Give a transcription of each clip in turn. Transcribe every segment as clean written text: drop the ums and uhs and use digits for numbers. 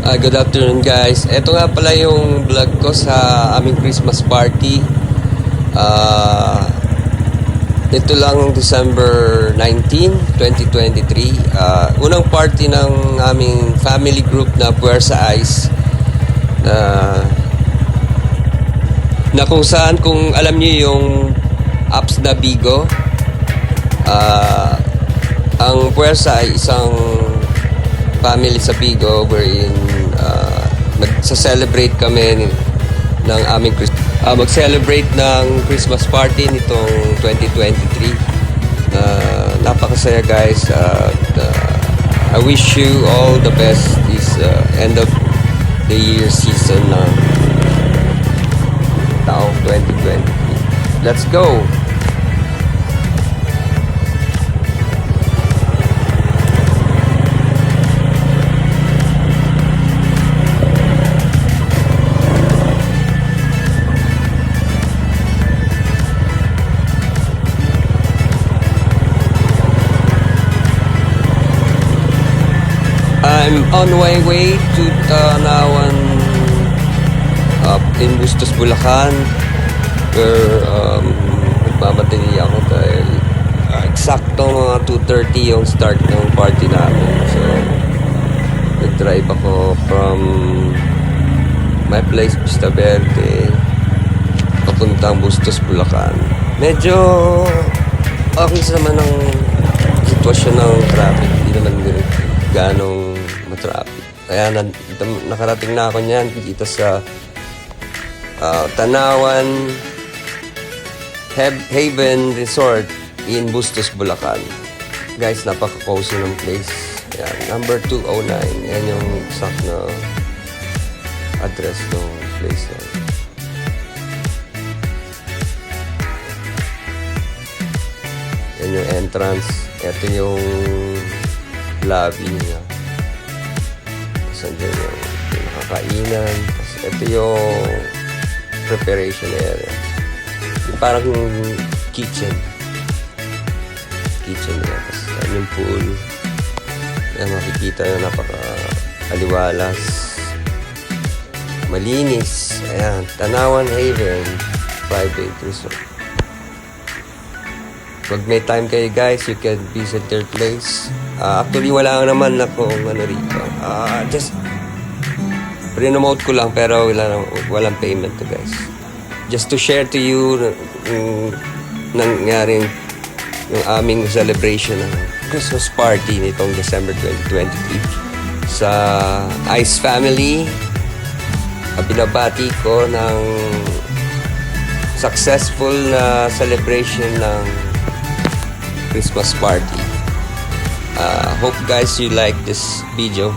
Good afternoon guys. Ito nga pala yung vlog ko sa aming Christmas party. Ito lang December 19, 2023. Unang party ng aming family group na Puwersa Ice. Na kung saan, kung alam niyo yung apps na Bigo, ang Puwersa ay isang family sa Bigo wherein magsa-celebrate kami ng aming mag-celebrate ng Christmas party nitong 2023. Napakasaya guys. I wish you all the best this end of the year season ng taong 2023. Let's go! I'm on my way to Tanawan in Bustos, Bulacan, where magmamadali ako dahil eksakto mga 2:30 yung start ng party namin. So nag-drive ako from my place, Vista Verde, papuntang Bustos, Bulacan. Medyo okay naman ang sitwasyon ng traffic, hindi naman ganong matraffic. Kaya nakarating na ako niyan dito sa Tanawan Haven Resort in Bustos, Bulacan. Guys, napaka-cozy ng place. Ayan, number 209. Yan yung exact na address ng place na. Yan yung entrance. Ito yung lobby niya. Tapos andyan yung nakakainan. Tapos ito yung preparation area. Yung parang kitchen niya. Tapos yung pool. Yan, makikita na napaka-aliwalas. Malinis. Ayan, Tanawan Haven Private Resort. Pag may time kayo guys, you can visit their place. Actually, wala naman akong rito. Just pre-nomote ko lang pero walang payment to guys. Just to share to you nangyaring yung aming celebration ng Christmas party nitong December 2023 sa Ice Family. Binabati ko ng successful na celebration ng Christmas party. Hope guys you like this video.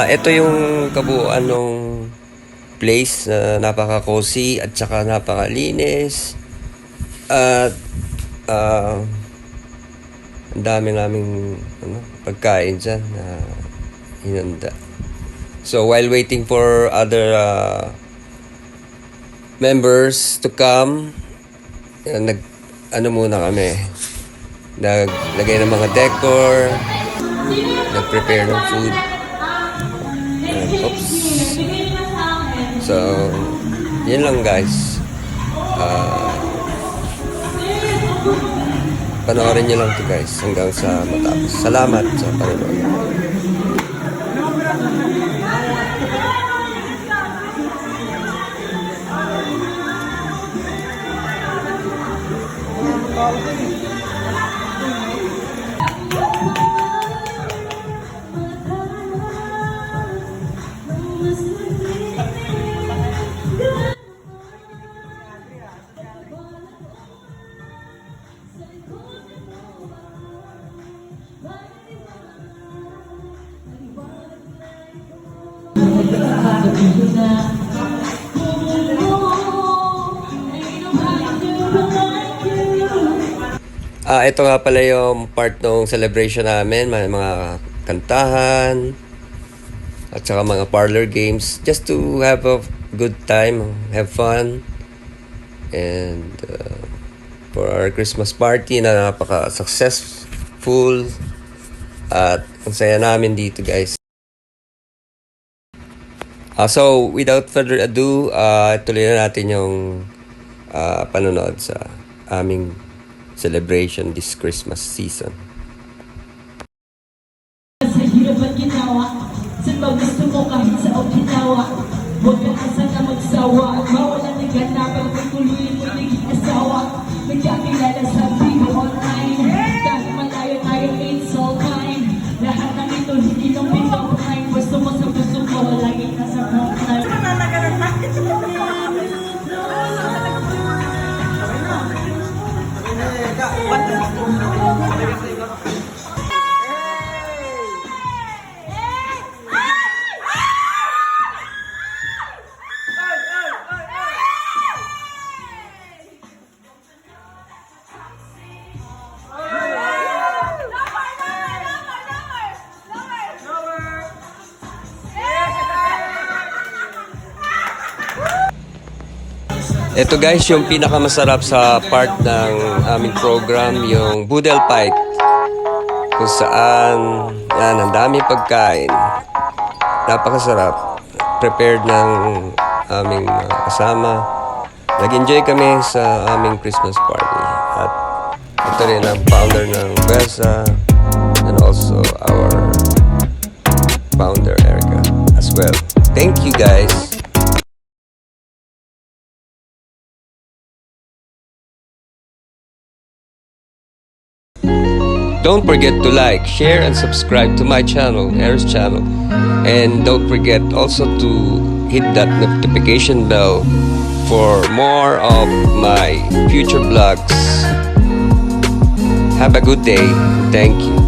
Ito yung kabuuan ng place na napaka-cozy at saka napakalinis. At ang dami naming pagkain dyan na hinanda. So while waiting for other members to come, muna kami. Naglagay ng mga decor, nag-prepare ng food. Oops. So, yun lang guys. Panoorin nyo lang to guys hanggang sa matapos. Salamat sa panonood. sabihin na kung mo, ain't nobody do it like you. Ito nga pala yung part ng celebration namin, may mga kantahan at saka mga parlor games just to have a good time, have fun, and for our Christmas party na napaka-successful at ang saya namin dito, guys. So without further ado, tuloy na natin yung panonood sa aming celebration this Christmas season. Sa hirap at ginawa, saan ba gusto mo kahit sa Okinawa? Huwag ka asa na magsawa at mawala ng ganapan kung tuluyin mo naging asawa. Nagkakilala sa video online, kahit malayo tayo it's all fine. Lahat ng ito hindi nung bitang prime. Gusto mo sa gusto ko, lagi ka sa frontline. Ito guys, yung pinakamasarap sa part ng aming program, yung Boodle Fight. Kung saan, yan, ang dami pagkain. Napakasarap. Prepared ng aming kasama. Nag-enjoy kami sa aming Christmas party. At ito rin ang founder ng Besa and also our founder Erica as well. Thank you guys. Don't forget to like, share, and subscribe to my channel, Air's channel. And don't forget also to hit that notification bell for more of my future vlogs. Have a good day. Thank you.